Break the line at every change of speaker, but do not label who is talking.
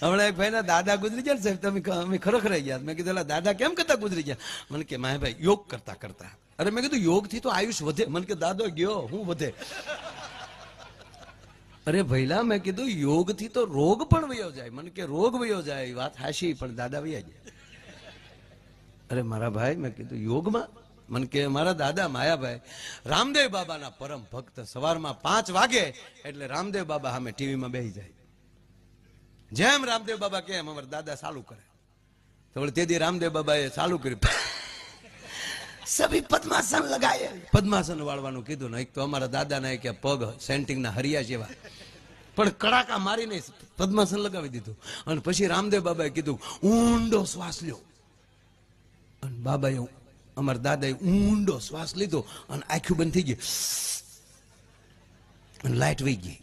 હમણાં એક ભાઈના દાદા ગુજરી ગયા સાહેબ, તમે અમે ખરેખર ગયા. મેં કીધું દાદા કેમ કરતા ગુજરી ગયા? મને કે માયાભાઈ યોગ કરતા કરતા. અરે મેં કીધું યોગ થી તો આયુષ વધે. મને કે દાદો ગયો હું વધે? અરે ભઈલા મેં કીધું યોગ થી તો રોગ પણ વયો જાય. મને કે રોગ વયો જાય વાત હાશી, પણ દાદા વયા જાય. અરે મારા ભાઈ મેં કીધું યોગમાં? મને કે મારા દાદા માયાભાઈ રામદેવ બાબાના પરમ ભક્ત. સવારમાં 5 વાગે એટલે રામદેવ બાબા સામે ટીવીમાં બેસી જાય. જેમ રામદેવ બાબા કે એમ અમારા દાદા ચાલુ કરે. તો તેથી રામદેવ બાબાએ ચાલુ કર્યું, સભી પદ્માસન લગાય. પદ્માસન વાળવાનું કીધું ને. એક તો અમારા દાદાના કે પગ સેન્ટિંગના હરિયા જેવા, પણ કડાકા મારીને પદ્માસન લગાવી દીધું. અને પછી રામદેવ બાબાએ કીધું ઊંડો શ્વાસ લ્યો. અને બાબાએ અમારા દાદાએ ઊંડો શ્વાસ લીધો અને આંખું બંધ થઈ ગઈ અને લાઈટ વહી ગઈ.